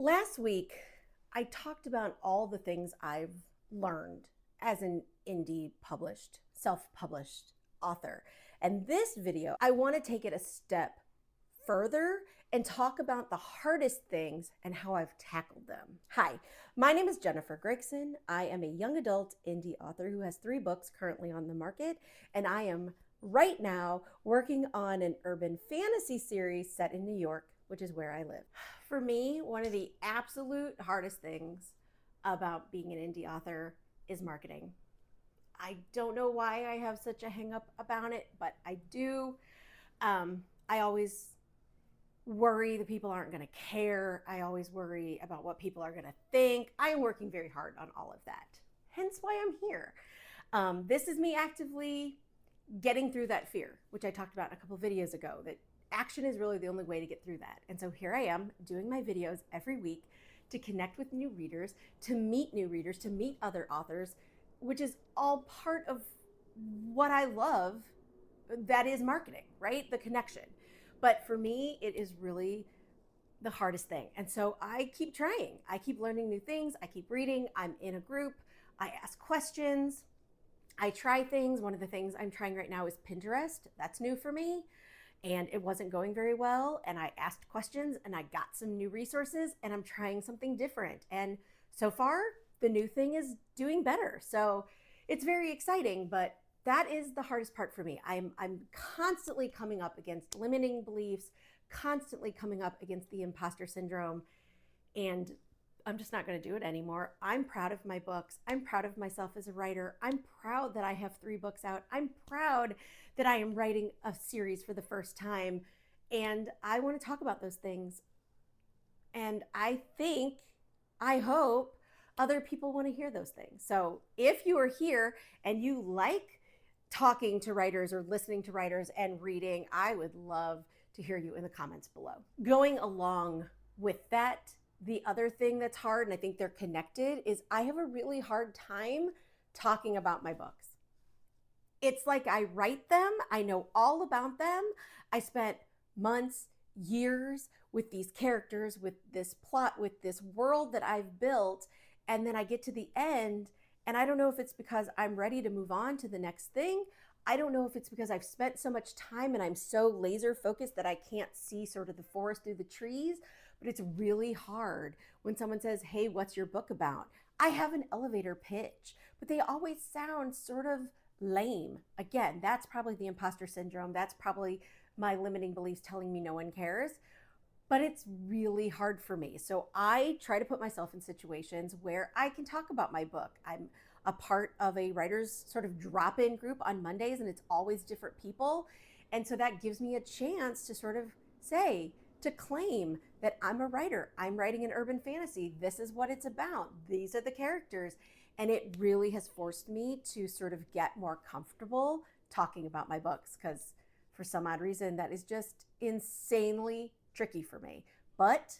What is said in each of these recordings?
Last week, I talked about all the things I've learned as an indie published, self published author. And this video, I want to take it a step further and talk about the hardest things and how I've tackled them. Hi, my name is Jennifer Gregson. I am a young adult indie author who has 3 books currently on the market, and I am right now working on an urban fantasy series set in New York, which is where I live. For me, one of the absolute hardest things about being an indie author is marketing. I don't know why I have such a hang up about it, but I do. I always worry that people aren't going to care. I always worry about what people are going to think. I am working very hard on all of that, hence why I'm here. This is me actively getting through that fear, which I talked about a couple videos ago, that action is really the only way to get through that. And so here I am doing my videos every week to connect with new readers, to meet new readers, to meet other authors, which is all part of what I love, that is marketing, right? The connection. But for me, it is really the hardest thing. And so I keep trying. I keep learning new things. I keep reading. I'm in a group. I ask questions. I try things. One of the things I'm trying right now is Pinterest. That's new for me. And it wasn't going very well. And I asked questions and I got some new resources, and I'm trying something different. And so far, the new thing is doing better. So it's very exciting, but that is the hardest part for me. I'm constantly coming up against limiting beliefs, constantly coming up against the imposter syndrome, and I'm just not going to do it anymore. I'm proud of my books. I'm proud of myself as a writer. I'm proud that I have 3 books out. I'm proud that I am writing a series for the first time. And I want to talk about those things. And I hope other people want to hear those things. So if you are here and you like talking to writers or listening to writers and reading, I would love to hear you in the comments below. Going along with that, the other thing that's hard, and I think they're connected, is I have a really hard time talking about my books. It's like I write them, I know all about them. I spent months, years with these characters, with this plot, with this world that I've built, and then I get to the end, and I don't know if it's because I'm ready to move on to the next thing. I don't know if it's because I've spent so much time and I'm so laser focused that I can't see sort of the forest through the trees. But it's really hard when someone says, hey, what's your book about? I have an elevator pitch, but they always sound sort of lame. Again, that's probably the imposter syndrome. That's probably my limiting beliefs telling me no one cares. But it's really hard for me. So I try to put myself in situations where I can talk about my book. I'm a part of a writer's sort of drop-in group on Mondays, and it's always different people. And so that gives me a chance to sort of say, to claim that I'm a writer. I'm writing an urban fantasy. This is what it's about. These are the characters. And it really has forced me to sort of get more comfortable talking about my books, because for some odd reason, that is just insanely tricky for me. But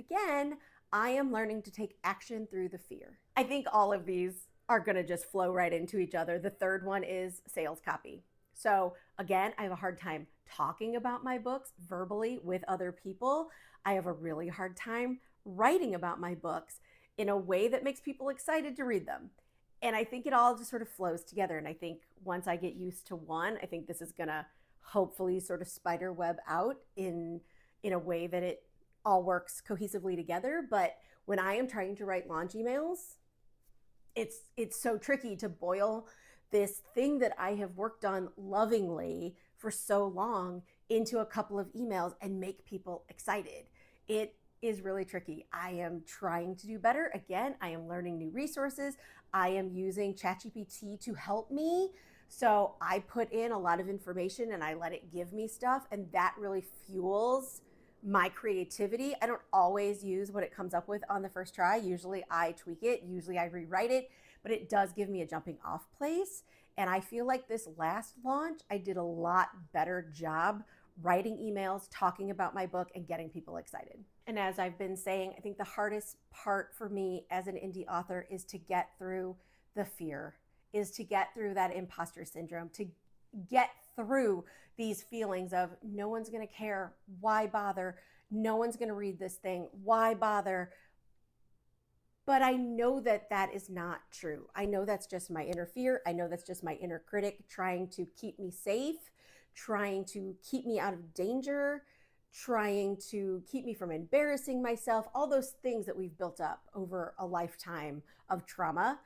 again, I am learning to take action through the fear. I think all of these are going to just flow right into each other. The third one is sales copy. So again, I have a hard time talking about my books verbally with other people. I have a really hard time writing about my books in a way that makes people excited to read them. And I think it all just sort of flows together. And I think once I get used to one, I think this is going to hopefully sort of spider web out in a way that it all works cohesively together. But when I am trying to write launch emails, it's so tricky to boil this thing that I have worked on lovingly for so long into a couple of emails and make people excited. It is really tricky. I am trying to do better. Again, I am learning new resources. I am using ChatGPT to help me. So I put in a lot of information and I let it give me stuff, and that really fuels my creativity. I don't always use what it comes up with on the first try. Usually I tweak it, usually I rewrite it, but it does give me a jumping off place. And I feel like this last launch, I did a lot better job writing emails, talking about my book, and getting people excited. And as I've been saying, I think the hardest part for me as an indie author is to get through the fear, is to get through that imposter syndrome, to get through these feelings of no one's going to care, why bother, No one's going to read this thing. Why bother? But I know that that is not true. I know that's just my inner fear. I know that's just my inner critic trying to keep me safe, trying to keep me out of danger, trying to keep me from embarrassing myself, all those things that we've built up over a lifetime of trauma.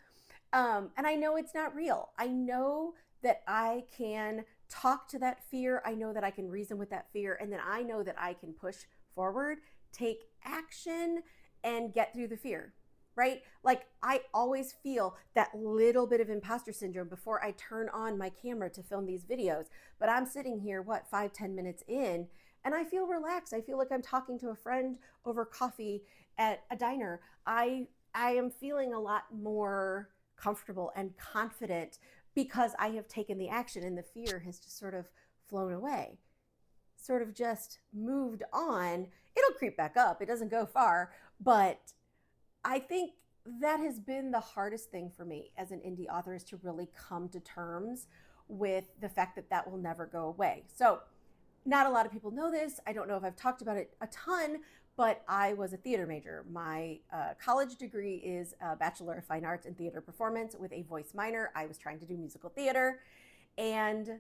And I know it's not real. I know that I can talk to that fear. I know that I can reason with that fear. And then I know that I can push forward, take action, and get through the fear, right? Like I always feel that little bit of imposter syndrome before I turn on my camera to film these videos. But I'm sitting here, what, 5-10 minutes in, and I feel relaxed. I feel like I'm talking to a friend over coffee at a diner. I am feeling a lot more comfortable and confident because I have taken the action and the fear has just sort of flown away, sort of just moved on. It'll creep back up. It doesn't go far, but I think that has been the hardest thing for me as an indie author, is to really come to terms with the fact that that will never go away. So not a lot of people know this. I don't know if I've talked about it a ton, but I was a theater major. My college degree is a Bachelor of Fine Arts in Theater Performance with a voice minor. I was trying to do musical theater, and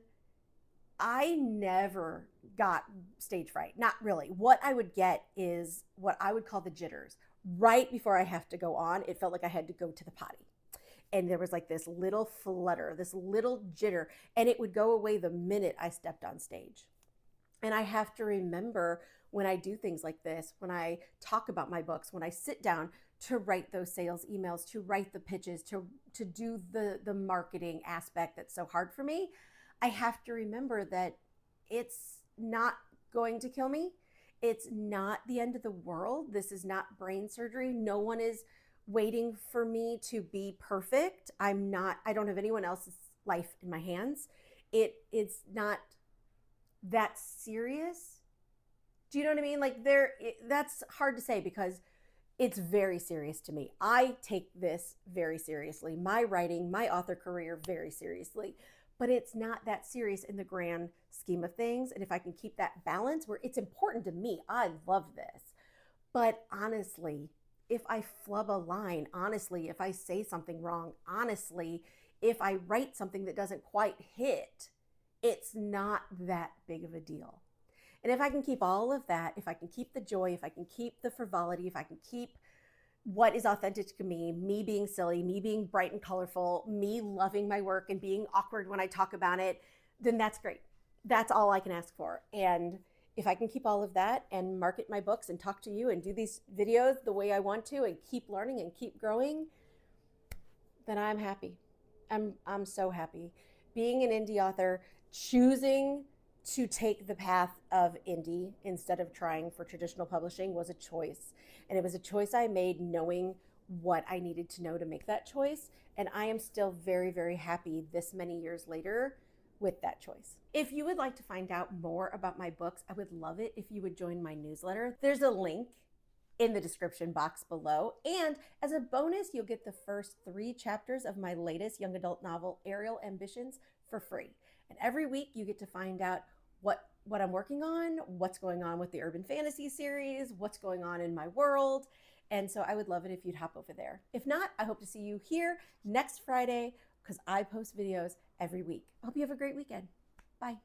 I never got stage fright. Not really. What I would get is what I would call the jitters. Right before I have to go on, it felt like I had to go to the potty. And there was like this little flutter, this little jitter, and it would go away the minute I stepped on stage. And I have to remember, when I do things like this, when I talk about my books, when I sit down to write those sales emails, to write the pitches, to do the marketing aspect that's so hard for me, I have to remember that it's not going to kill me. It's not the end of the world. This is not brain surgery. No one is waiting for me to be perfect. I don't have anyone else's life in my hands. It's not that serious. Do you know what I mean? Like that's hard to say because it's very serious to me. I take this very seriously. My writing, my author career very seriously. But it's not that serious in the grand scheme of things. And if I can keep that balance where it's important to me, I love this. But honestly, if I flub a line, honestly, if I say something wrong, honestly, if I write something that doesn't quite hit, it's not that big of a deal. And if I can keep all of that, if I can keep the joy, if I can keep the frivolity, if I can keep what is authentic to me being silly, me being bright and colorful, me loving my work and being awkward when I talk about it, then that's great. That's all I can ask for. And if I can keep all of that and market my books and talk to you and do these videos the way I want to and keep learning and keep growing, then I'm happy. I'm so happy. Being an indie author, choosing to take the path of indie instead of trying for traditional publishing was a choice. And it was a choice I made knowing what I needed to know to make that choice. And I am still very, very happy this many years later with that choice. If you would like to find out more about my books, I would love it if you would join my newsletter. There's a link in the description box below. And as a bonus, you'll get the first 3 chapters of my latest young adult novel, Aerial Ambitions, for free. And every week you get to find out what I'm working on, what's going on with the urban fantasy series, what's going on in my world. And so I would love it if you'd hop over there. If not, I hope to see you here next Friday because I post videos every week. I hope you have a great weekend. Bye.